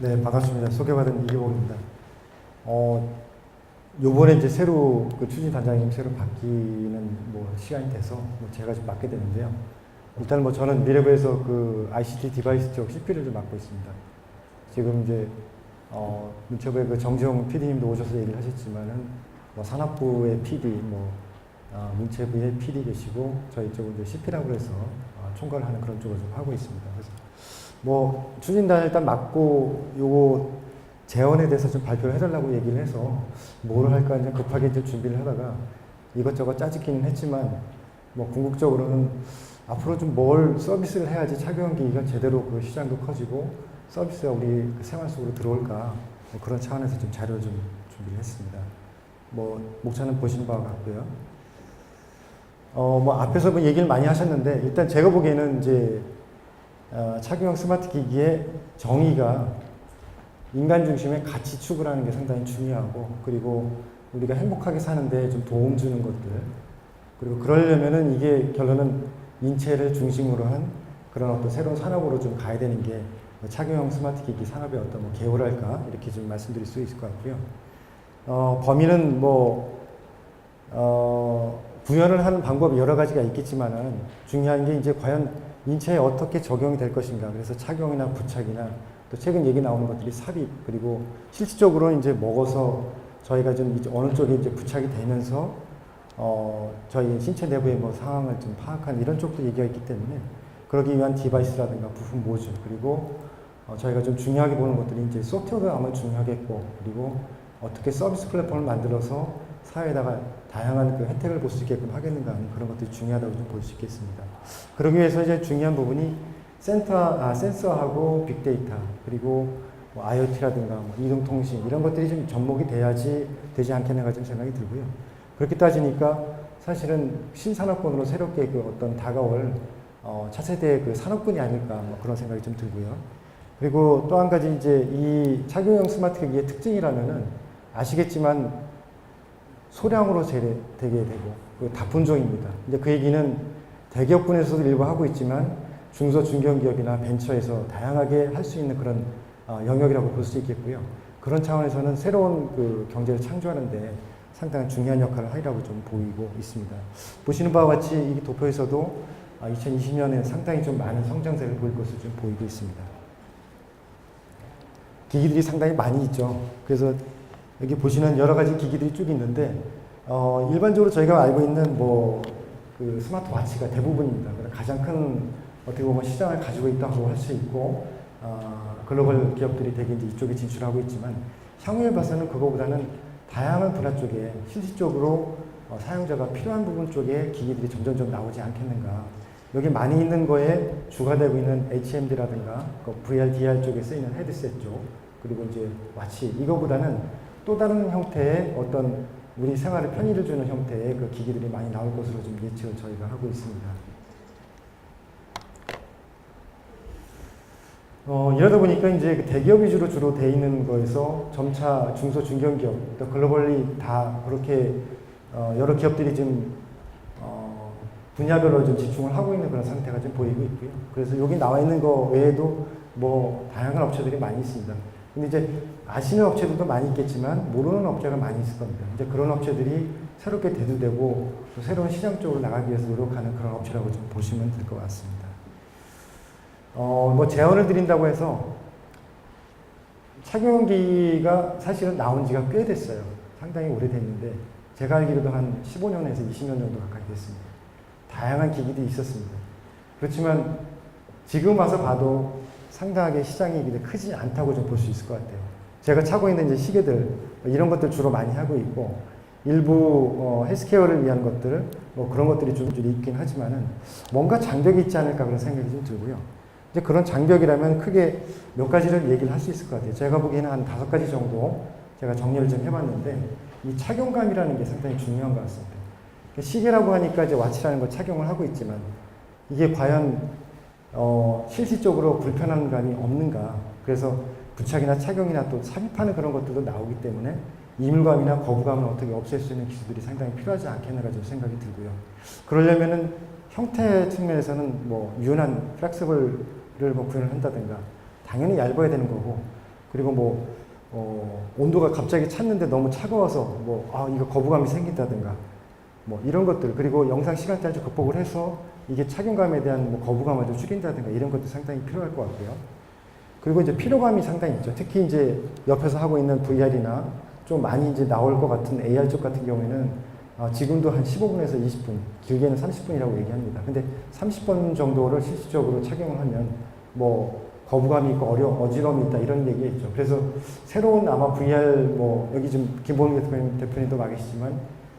네, 반갑습니다. 소개받은 이기복입니다. 요번에 이제 새로 그 추진 단장님 새로 바뀌는 뭐 시간이 돼서 뭐 제가 좀 맡게 되는데요. 일단 뭐 저는 미래부에서 그 ICT 디바이스 쪽 CP를 좀 맡고 있습니다. 지금 이제 문체부의 그 정지용 PD님도 오셔서 얘기를 하셨지만은 뭐 산업부의 PD, 문체부의 PD 계시고 저희 쪽은 이제 CP라고 해서 총괄을 하는 그런 쪽을 좀 하고 있습니다. 그래서 뭐 추진단 일단 맡고 요거 재원에 대해서 좀 발표를 해달라고 얘기를 해서 뭘 할까 이제 급하게 이제 준비를 하다가 이것저것 짜집기는 했지만 뭐 궁극적으로는 앞으로 좀 뭘 서비스를 해야지 착용기기가 제대로 그 시장도 커지고 서비스가 우리 그 생활 속으로 들어올까 뭐 그런 차원에서 좀 자료 좀 준비를 했습니다. 뭐 목차는 보시는 바와 같고요. 뭐 앞에서 뭐 얘기를 많이 하셨는데 일단 제가 보기에는 이제 착용형 스마트 기기의 정의가 인간 중심의 가치 추구라는 게 상당히 중요하고 그리고 우리가 행복하게 사는데 좀 도움 주는 것들 그리고 그러려면은 이게 결론은 인체를 중심으로 한 그런 어떤 새로운 산업으로 좀 가야 되는 게 착용형 스마트 기기 산업의 어떤 뭐 개요랄까 이렇게 좀 말씀드릴 수 있을 것 같고요. 범위는 구현을 하는 방법이 여러 가지가 있겠지만은 중요한 게 이제 과연 인체에 어떻게 적용이 될 것인가. 그래서 착용이나 부착이나 또 최근 얘기 나오는 것들이 삽입 그리고 실질적으로 이제 먹어서 저희가 좀 이제 어느 쪽에 이제 부착이 되면서 저희 신체 내부의 뭐 상황을 좀 파악하는 이런 쪽도 얘기가 있기 때문에 그러기 위한 디바이스라든가 부품 모듈 그리고 저희가 좀 중요하게 보는 것들이 이제 소프트웨어가 아마 중요하겠고 그리고 어떻게 서비스 플랫폼을 만들어서 사회에다가 다양한 그 혜택을 볼 수 있게끔 하겠는가 하는 그런 것들이 중요하다고 좀 볼 수 있겠습니다. 그러기 위해서 이제 중요한 부분이 센서하고 빅데이터 그리고 뭐 IoT라든가 뭐 이동통신 이런 것들이 좀 접목이 되지 않겠는가 좀 생각이 들고요. 그렇게 따지니까 사실은 신산업군으로 새롭게 그 어떤 다가올 차세대의 그 산업군이 아닐까 뭐 그런 생각이 좀 들고요. 그리고 또 한 가지 이제 이 착용형 스마트 기기의 특징이라면은 아시겠지만 소량으로 되게 되고 다분종입니다. 이제 그 얘기는 대기업군에서도 일부 하고 있지만 중소 중견기업이나 벤처에서 다양하게 할 수 있는 그런 영역이라고 볼 수 있겠고요. 그런 차원에서는 새로운 그 경제를 창조하는데 상당히 중요한 역할을 하리라고 좀 보이고 있습니다. 보시는 바와 같이 이 도표에서도 2020년에 상당히 좀 많은 성장세를 보일 것으로 좀 보이고 있습니다. 기기들이 상당히 많이 있죠. 그래서 여기 보시는 여러 가지 기기들이 쭉 있는데 일반적으로 저희가 알고 있는 그 스마트워치가 대부분입니다. 가장 큰 어떻게 보면 시장을 가지고 있다고 할 수 있고 글로벌 기업들이 되게 이제 이쪽에 진출하고 있지만 향후에 봐서는 그거보다는 다양한 분야 쪽에 실질적으로 사용자가 필요한 부분 쪽에 기기들이 점점 나오지 않겠는가. 여기 많이 있는 거에 주가 되고 있는 HMD라든가 VR, DR 쪽에 쓰이는 헤드셋 쪽 그리고 이제 와치 이거보다는 또 다른 형태의 어떤 우리 생활에 편의를 주는 형태의 그 기기들이 많이 나올 것으로 좀 예측을 저희가 하고 있습니다. 이러다 보니까 이제 그 대기업 위주로 주로 돼 있는 거에서 점차 중소 중견기업, 또 글로벌리 다 그렇게 여러 기업들이 지금 분야별로 좀 집중을 하고 있는 그런 상태가 좀 보이고 있고요. 그래서 여기 나와 있는 거 외에도 뭐 다양한 업체들이 많이 있습니다. 근데 이제 아시는 업체들도 많이 있겠지만 모르는 업체가 많이 있을 겁니다. 이제 그런 업체들이 새롭게 대두되고 또 새로운 시장 쪽으로 나가기 위해서 노력하는 그런 업체라고 좀 보시면 될 것 같습니다. 뭐 제언을 드린다고 해서 착용기가 사실은 나온 지가 꽤 됐어요. 상당히 오래됐는데 제가 알기로도 한 15년에서 20년 정도 가까이 됐습니다. 다양한 기기들이 있었습니다. 그렇지만 지금 와서 봐도 상당하게 시장이 크지 않다고 좀 볼 수 있을 것 같아요. 제가 차고 있는 이제 시계들 이런 것들 주로 많이 하고 있고 일부 헬스케어를 위한 것들 뭐 그런 것들이 좀 있긴 하지만은 뭔가 장벽이 있지 않을까 그런 생각이 좀 들고요. 이제 그런 장벽이라면 크게 몇 가지를 얘기를 할 수 있을 것 같아요. 제가 보기에는 한 5가지 정도 제가 정리를 좀 해봤는데 이 착용감이라는 게 상당히 중요한 것 같습니다. 시계라고 하니까 이제 와치라는 걸 착용을 하고 있지만 이게 과연 실질적으로 불편한 감이 없는가. 그래서 부착이나 착용이나 또 삽입하는 그런 것들도 나오기 때문에 이물감이나 거부감을 어떻게 없앨 수 있는 기술들이 상당히 필요하지 않겠는가 좀 생각이 들고요. 그러려면은 형태 측면에서는 뭐 유연한 플렉서블을 뭐 구현을 한다든가 당연히 얇아야 되는 거고 그리고 온도가 갑자기 찼는데 너무 차가워서 이거 거부감이 생긴다든가 이런 것들, 그리고 영상 시간대를 좀 극복을 해서 이게 착용감에 대한 거부감을 좀 줄인다든가 이런 것도 상당히 필요할 것 같고요. 그리고 이제 피로감이 상당히 있죠. 특히 이제 옆에서 하고 있는 VR이나 좀 많이 이제 나올 것 같은 AR 쪽 같은 경우에는 지금도 한 15분에서 20분, 길게는 30분이라고 얘기합니다. 근데 30분 정도를 실질적으로 착용을 하면 거부감이 있고 어지러움이 있다 이런 얘기했죠. 그래서 새로운 아마 VR 여기 지금 김보민 대표님도 와 계시지만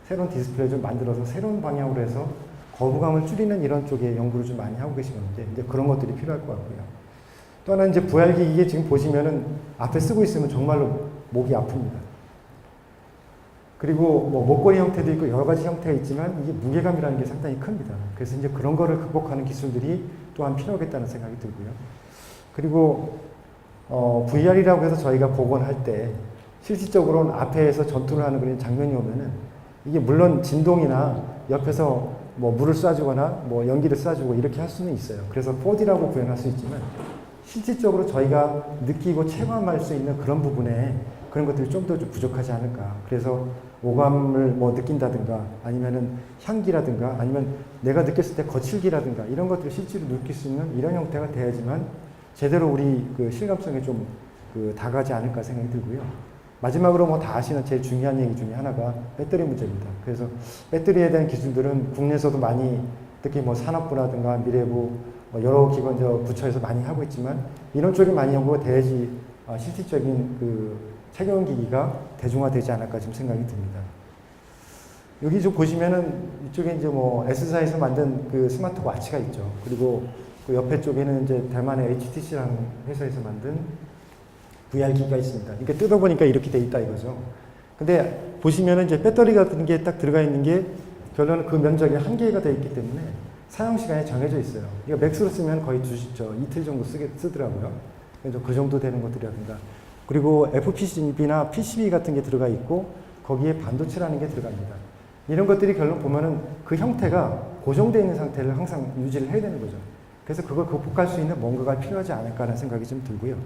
새로운 디스플레이 좀 만들어서 새로운 방향으로 해서 거부감을 줄이는 이런 쪽에 연구를 좀 많이 하고 계시는데 이제 그런 것들이 필요할 것 같고요. 또 하나는 이제 VR기 이게 지금 보시면은 앞에 쓰고 있으면 정말로 목이 아픕니다. 그리고 목걸이 형태도 있고 여러 가지 형태가 있지만 이게 무게감이라는 게 상당히 큽니다. 그래서 이제 그런 거를 극복하는 기술들이 또한 필요하겠다는 생각이 들고요. 그리고 VR이라고 해서 저희가 복원할 때 실질적으로는 앞에서 전투를 하는 그런 장면이 오면은 이게 물론 진동이나 옆에서 물을 쏴주거나 연기를 쏴주고 이렇게 할 수는 있어요. 그래서 4D라고 구현할 수 있지만 실질적으로 저희가 느끼고 체감할 수 있는 그런 부분에 그런 것들이 좀 더 부족하지 않을까. 그래서 오감을 느낀다든가 아니면은 향기라든가 아니면 내가 느꼈을 때 거칠기라든가 이런 것들을 실제로 느낄 수 있는 이런 형태가 돼야지만 제대로 우리 그 실감성에 좀 다가가지 않을까 생각이 들고요. 마지막으로 다 아시는 제일 중요한 얘기 중에 하나가 배터리 문제입니다. 그래서 배터리에 대한 기술들은 국내에서도 많이 특히 산업부라든가 미래부 여러 기관 부처에서 많이 하고 있지만 이런 쪽이 많이 연구가 돼야지 실질적인 착용 기기가 대중화되지 않을까 지금 생각이 듭니다. 여기 좀 보시면은 이쪽에 이제 S사에서 만든 그 스마트 워치가 있죠. 그리고 그 옆에 쪽에는 이제 대만의 HTC라는 회사에서 만든 VR 기기가 있습니다. 이게 뜯어보니까 이렇게 돼 있다 이거죠. 근데 보시면은 이제 배터리 같은 게 딱 들어가 있는 게 결론은 그 면적이 한계가 되어 있기 때문에 사용 시간이 정해져 있어요. 이거 맥스로 쓰면 거의 이틀 정도 쓰더라고요. 그래서 그 정도 되는 것들이라든가. 그리고 FPGA나 PCB 같은 게 들어가 있고 거기에 반도체라는 게 들어갑니다. 이런 것들이 결론 보면은 그 형태가 고정되어 있는 상태를 항상 유지를 해야 되는 거죠. 그래서 그걸 극복할 수 있는 뭔가가 필요하지 않을까 하는 생각이 좀 들고요.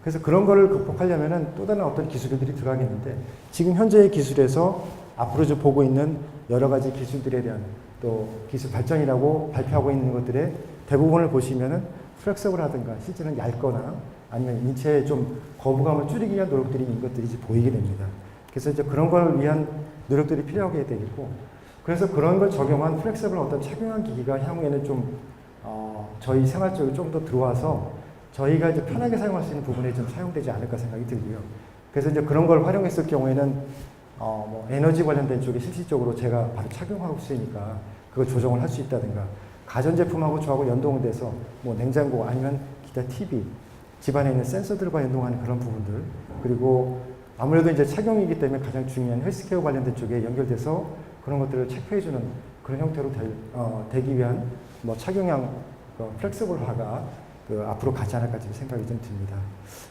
그래서 그런 거를 극복하려면은 또 다른 어떤 기술들이 들어가겠는데 지금 현재의 기술에서 앞으로 좀 보고 있는 여러 가지 기술들에 대한 또 기술 발전이라고 발표하고 있는 것들의 대부분을 보시면은 플렉서블하든가 실제는 얇거나 아니면 인체에 좀 거부감을 줄이기 위한 노력들이 있는 것들이 이제 보이게 됩니다. 그래서 이제 그런 걸 위한 노력들이 필요하게 되겠고 그래서 그런 걸 적용한 플렉서블 어떤 착용한 기기가 향후에는 좀 저희 생활 쪽에 좀 더 들어와서 저희가 이제 편하게 사용할 수 있는 부분에 좀 사용되지 않을까 생각이 들고요. 그래서 이제 그런 걸 활용했을 경우에는 에너지 관련된 쪽에 실질적으로 제가 바로 착용하고 있으니까 그걸 조정을 할 수 있다든가 가전제품하고 저하고 연동돼서 냉장고 아니면 기타 TV 집안에 있는 센서들과 연동하는 그런 부분들 그리고 아무래도 이제 착용이기 때문에 가장 중요한 헬스케어 관련된 쪽에 연결돼서 그런 것들을 체크해주는 그런 형태로 되기 위한 착용형 플렉서블화가 앞으로 가지 않을까 지금 생각이 좀 듭니다.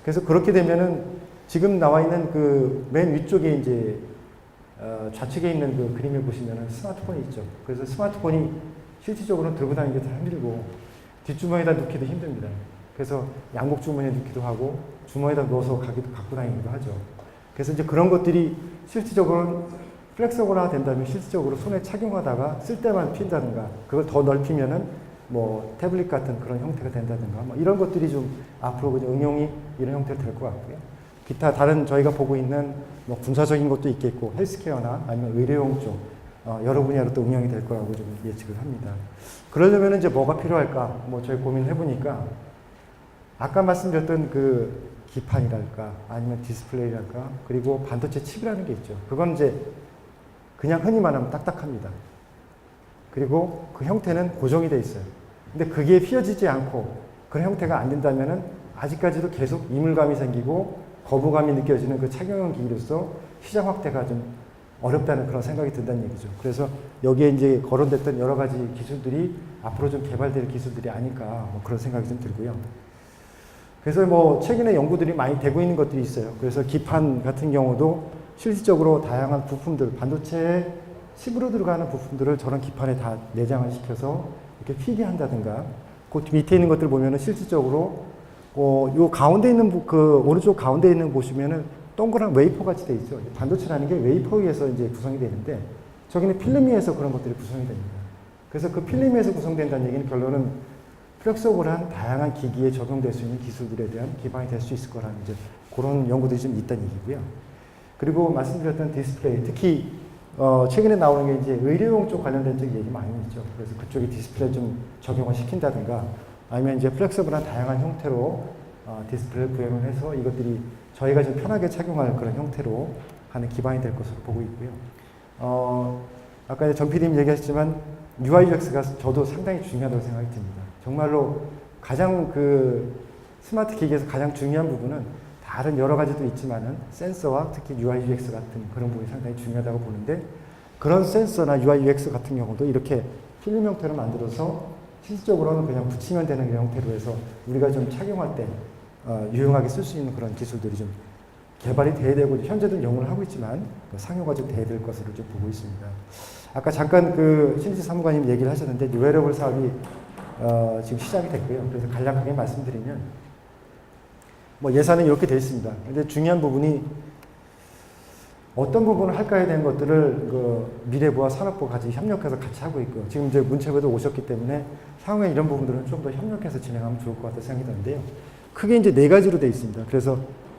그래서 그렇게 되면은 지금 나와 있는 그 맨 위쪽에 이제 좌측에 있는 그 그림을 보시면은 스마트폰이 있죠. 그래서 스마트폰이 실질적으로는 들고 다니기도 힘들고 뒷주머니에다 넣기도 힘듭니다. 그래서 양복 주머니에 넣기도 하고 주머니에다 넣어서 갖고 다니기도 하죠. 그래서 이제 그런 것들이 실질적으로는 플렉서블화 된다면 실질적으로 손에 착용하다가 쓸 때만 핀다든가 그걸 더 넓히면은 태블릿 같은 그런 형태가 된다든가 이런 것들이 좀 앞으로 응용이 이런 형태로 될 것 같고요. 기타 다른 저희가 보고 있는 군사적인 것도 있겠고 헬스케어나 아니면 의료용 쪽 여러 분야로 또 응용이 될 거라고 좀 예측을 합니다. 그러려면 이제 뭐가 필요할까? 저희 고민해 보니까 아까 말씀드렸던 그 기판이랄까 아니면 디스플레이랄까 그리고 반도체 칩이라는 게 있죠. 그건 이제 그냥 흔히 말하면 딱딱합니다. 그리고 그 형태는 고정이 돼 있어요. 근데 그게 휘어지지 않고 그런 형태가 안 된다면은 아직까지도 계속 이물감이 생기고 거부감이 느껴지는 그 착용형 기기로서 시장 확대가 좀 어렵다는 그런 생각이 든다는 얘기죠. 그래서 여기에 이제 거론됐던 여러 가지 기술들이 앞으로 좀 개발될 기술들이 아닐까 그런 생각이 좀 들고요. 그래서 최근에 연구들이 많이 되고 있는 것들이 있어요. 그래서 기판 같은 경우도 실질적으로 다양한 부품들, 반도체에 칩으로 들어가는 부품들을 저런 기판에 다 내장을 시켜서 이렇게 휘게 한다든가 그 밑에 있는 것들 보면은 실질적으로 요 가운데 있는 그 오른쪽 가운데 있는 보시면은 동그란 웨이퍼 같이 돼 있죠. 반도체라는 게 웨이퍼 위에서 이제 구성이 되는데 저기는 필름 위에서 그런 것들이 구성이 됩니다. 그래서 그 필름 위에서 구성된다는 얘기는 결론은 플렉서블한 다양한 기기에 적용될 수 있는 기술들에 대한 기반이 될 수 있을 거라는 이제 그런 연구들이 좀 있다는 얘기고요. 그리고 말씀드렸던 디스플레이, 특히 최근에 나오는 게 이제 의료용 쪽 관련된 쪽 얘기 많이 있죠. 그래서 그쪽에 디스플레이 좀 적용을 시킨다든가 아니면 이제 플렉서블한 다양한 형태로 디스플레이를 구현을 해서 이것들이 저희가 좀 편하게 착용할 그런 형태로 하는 기반이 될 것으로 보고 있고요. 아까 전 PD님 얘기하셨지만 UI UX가 저도 상당히 중요하다고 생각이 듭니다. 정말로 가장 그 스마트 기기에서 가장 중요한 부분은 다른 여러 가지도 있지만은 센서와 특히 UI UX 같은 그런 부분이 상당히 중요하다고 보는데 그런 센서나 UI UX 같은 경우도 이렇게 필름 형태로 만들어서 실질적으로는 그냥 붙이면 되는 형태로 해서 우리가 좀 착용할 때 유용하게 쓸 수 있는 그런 기술들이 좀 개발이 돼야 되고 현재도 연구를 하고 있지만 상용화 좀 돼야 될 것으로 좀 보고 있습니다. 아까 잠깐 그 신지 사무관님 얘기를 하셨는데 웨어러블 사업이 지금 시작이 됐고요. 그래서 간략하게 말씀드리면 뭐 예산은 이렇게 되어 있습니다. 근데 중요한 부분이 어떤 부분을 할까에 대한 것들을 그 미래부와 산업부가 같이 협력해서 같이 하고 있고 지금 이제 문체부에도 오셨기 때문에 향후에 이런 부분들은 좀 더 협력해서 진행하면 좋을 것 같다 생각이 드는데요. 크게 이제 4가지로 되어 있습니다. 그래서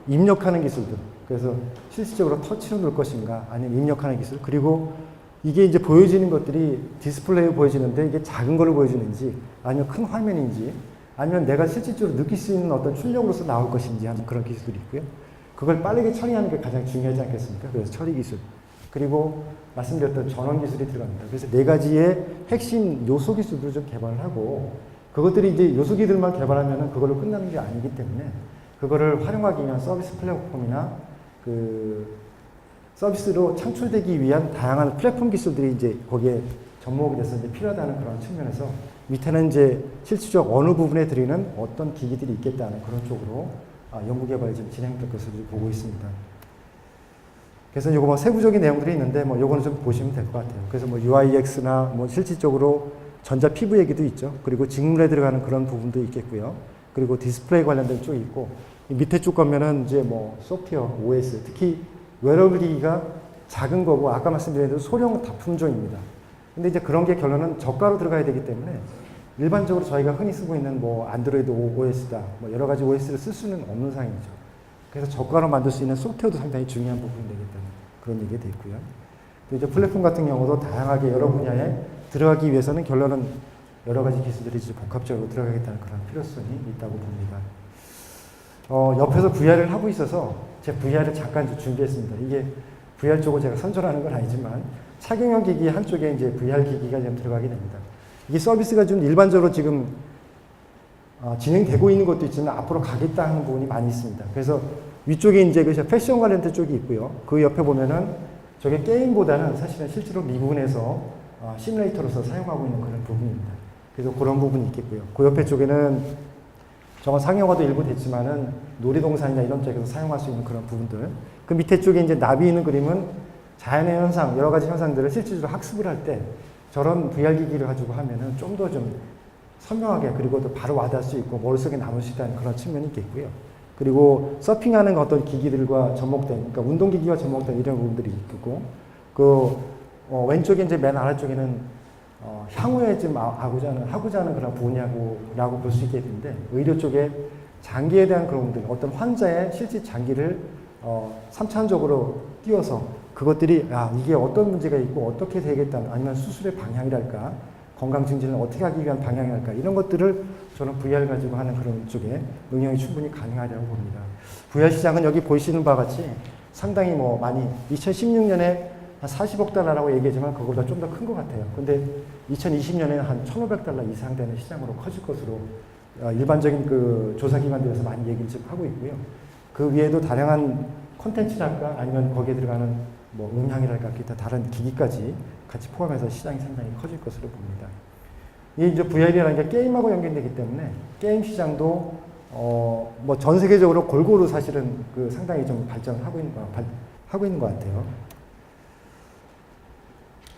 입력하는 기술들, 그래서 실질적으로 터치로 넣을 것인가 아니면 입력하는 기술, 그리고 이게 이제 보여지는 것들이 디스플레이로 보여지는데 이게 작은 걸로 보여지는지 아니면 큰 화면인지 아니면 내가 실질적으로 느낄 수 있는 어떤 출력으로서 나올 것인지 하는 그런 기술들이 있고요. 그걸 빠르게 처리하는 게 가장 중요하지 않겠습니까? 그래서 처리 기술. 그리고 말씀드렸던 전원 기술이 들어갑니다. 그래서 4가지의 핵심 요소 기술들을 좀 개발을 하고 그것들이 이제 요소기들만 개발하면 그걸로 끝나는 게 아니기 때문에 그거를 활용하기 위한 서비스 플랫폼이나 그 서비스로 창출되기 위한 다양한 플랫폼 기술들이 이제 거기에 접목이 돼서 이제 필요하다는 그런 측면에서 밑에는 이제 실질적 어느 부분에 들이는 어떤 기기들이 있겠다는 그런 쪽으로 연구 개발이 좀 진행될 것으로 보고 있습니다. 그래서 요거 뭐 세부적인 내용들이 있는데 뭐 요거는 좀 보시면 될 것 같아요. 그래서 뭐 UIX나 뭐 실질적으로 전자 피부 얘기도 있죠. 그리고 직물에 들어가는 그런 부분도 있겠고요. 그리고 디스플레이 관련된 쪽이 있고 밑에 쪽 가면은 이제 뭐 소프트웨어, OS, 특히 웨어러블 기기가 작은 거고 아까 말씀드린 대로 소형 다품종입니다. 근데 이제 그런 게 결론은 저가로 들어가야 되기 때문에 일반적으로 저희가 흔히 쓰고 있는 뭐 안드로이드 OS다, 뭐 여러 가지 OS를 쓸 수는 없는 상황이죠. 그래서 저가로 만들 수 있는 소프트웨어도 상당히 중요한 부분이 되겠다는 그런 얘기가 됐고요. 또 이제 플랫폼 같은 경우도 다양하게 여러 분야에 들어가기 위해서는 결론은 여러 가지 기술들이 이제 복합적으로 들어가겠다는 그런 필요성이 있다고 봅니다. 옆에서 VR을 하고 있어서 제 VR을 잠깐 준비했습니다. 이게 VR 쪽을 제가 선전하는 건 아니지만 착용형 기기 한쪽에 이제 VR 기기가 좀 들어가게 됩니다. 이게 서비스가 좀 일반적으로 지금 진행되고 있는 것도 있지만 앞으로 가겠다 하는 부분이 많이 있습니다. 그래서 위쪽에 이제 그 패션 관련된 쪽이 있고요. 그 옆에 보면은 저게 게임보다는 사실은 실제로 미국에서 시뮬레이터로서 사용하고 있는 그런 부분입니다. 그래서 그런 부분이 있겠고요. 그 옆에 쪽에는 저건 상용화도 일부 됐지만은 놀이동산이나 이런 쪽에서 사용할 수 있는 그런 부분들. 그 밑에 쪽에 이제 나비 있는 그림은 자연의 현상, 여러 가지 현상들을 실질적으로 학습을 할 때 저런 VR 기기를 가지고 하면은 좀 더 좀 선명하게 그리고 또 바로 와닿을 수 있고 머릿속에 남을 수 있다는 그런 측면이 있겠고요. 그리고 서핑하는 어떤 기기들과 접목된, 그러니까 운동기기와 접목된 이런 부분들이 있고, 왼쪽에 이제 맨 아래쪽에는 향후에 지금 하고자 하는 그런 분야라고 볼 수 있겠는데, 의료 쪽에 장기에 대한 그런 부분들, 어떤 환자의 실제 장기를 3차원적으로 띄워서 그것들이 이게 어떤 문제가 있고 어떻게 되겠다는, 아니면 수술의 방향이랄까, 건강 증진을 어떻게 하기 위한 방향이랄까, 이런 것들을 저는 VR 가지고 하는 그런 쪽에 응용이 충분히 가능하다고 봅니다. VR 시장은 여기 보이시는 바와 같이 상당히 뭐 많이 2016년에 한 40억 달러라고 얘기하지만 그거보다 좀 더 큰 것 같아요. 근데 2020년에는 한 1,500달러 이상 되는 시장으로 커질 것으로 일반적인 그 조사기관들에서 많이 얘기를 지금 하고 있고요. 그 위에도 다양한 콘텐츠랄까 아니면 거기에 들어가는 뭐 음향이랄까 기타 다른 기기까지 같이 포함해서 시장이 상당히 커질 것으로 봅니다. 이게 이제 VR이라는 게 게임하고 연결되기 때문에 게임 시장도 뭐 전 세계적으로 골고루 사실은 그 상당히 좀 발전을 하고 있는 것 같아요.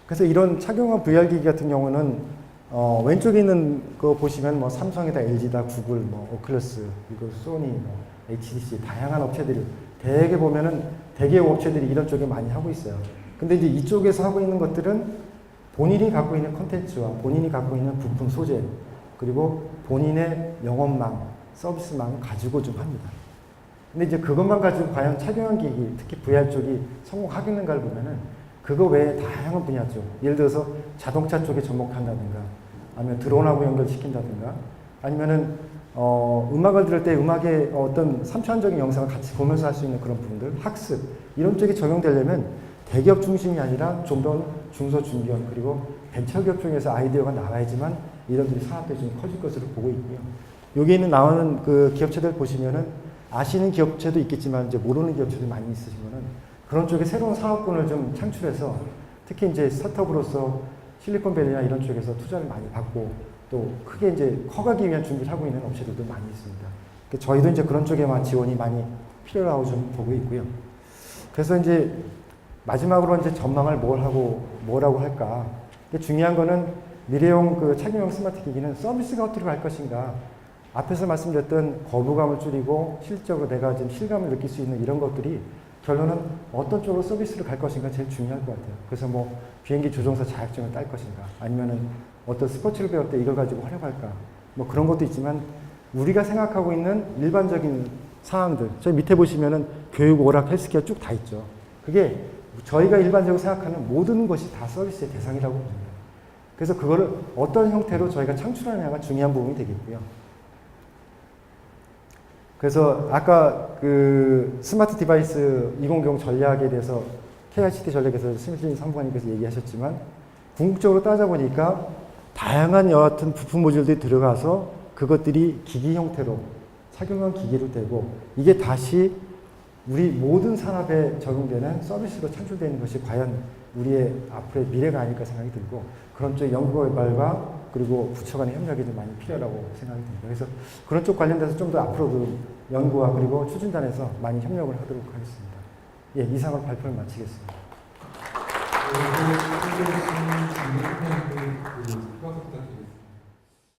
그래서 이런 착용한 VR 기기 같은 경우는 왼쪽에 있는 거 보시면 뭐 삼성이다, LG다, 구글, 뭐 오클러스, 그리고 소니, 뭐 HTC 다양한 업체들이 대개 보면은 대기업 업체들이 이런 쪽에 많이 하고 있어요. 근데 이제 이쪽에서 하고 있는 것들은 본인이 갖고 있는 컨텐츠와 본인이 갖고 있는 부품 소재 그리고 본인의 영업망, 서비스망 가지고 좀 합니다. 근데 이제 그것만 가지고 과연 착용한 기기, 특히 VR 쪽이 성공하겠는가를 보면은 그거 외에 다양한 분야죠. 예를 들어서 자동차 쪽에 접목한다든가, 아니면 드론하고 연결시킨다든가, 아니면은 음악을 들을 때 음악의 어떤 3차원적인 영상을 같이 보면서 할 수 있는 그런 부분들, 학습 이런 쪽에 적용되려면 대기업 중심이 아니라 좀 더 중소 중견 그리고 벤처기업 중에서 아이디어가 나와야지만 이런들이 사업들이 좀 커질 것으로 보고 있고요. 여기 있는 나오는 그 기업체들 보시면은 아시는 기업체도 있겠지만 이제 모르는 기업체도 많이 있으시면은 그런 쪽에 새로운 사업권을 좀 창출해서 특히 이제 스타트업으로서 실리콘밸리나 이런 쪽에서 투자를 많이 받고 또 크게 이제 커가기 위한 준비를 하고 있는 업체들도 많이 있습니다. 저희도 이제 그런 쪽에만 지원이 많이 필요하고 좀 보고 있고요. 그래서 이제 마지막으로 이제 전망을 뭐라고 할까. 중요한 거는 미래용 그 착용형 스마트 기기는 서비스가 어떻게 갈 것인가. 앞에서 말씀드렸던 거부감을 줄이고 실적으로 내가 지금 실감을 느낄 수 있는 이런 것들이 결론은 어떤 쪽으로 서비스를 갈 것인가 제일 중요할 것 같아요. 그래서 뭐 비행기 조종사 자격증을 딸 것인가 아니면은 어떤 스포츠를 배울 때 이걸 가지고 활용할까 뭐 그런 것도 있지만 우리가 생각하고 있는 일반적인 사항들 저희 밑에 보시면은 교육, 오락, 헬스케어 쭉 다 있죠. 그게 저희가 일반적으로 생각하는 모든 것이 다 서비스의 대상이라고 봅니다. 그래서 그거를 어떤 형태로 저희가 창출하느냐가 중요한 부분이 되겠고요. 그래서 아까 그 스마트 디바이스 2020 전략에 대해서 KICT 전략에서 심신 상부관님께서 얘기하셨지만 궁극적으로 따져보니까 다양한 여하튼 부품 모듈들이 들어가서 그것들이 기기 형태로 착용형 기기로 되고 이게 다시 우리 모든 산업에 적용되는 서비스로 창출되는 것이 과연 우리의 앞으로의 미래가 아닐까 생각이 들고 그런 쪽 연구 개발과 그리고 부처 간의 협력이 좀 많이 필요하다고 생각이 듭니다. 그래서 그런 쪽 관련돼서 좀 더 앞으로도 연구와 그리고 추진단에서 많이 협력을 하도록 하겠습니다. 예, 이상으로 발표를 마치겠습니다. 그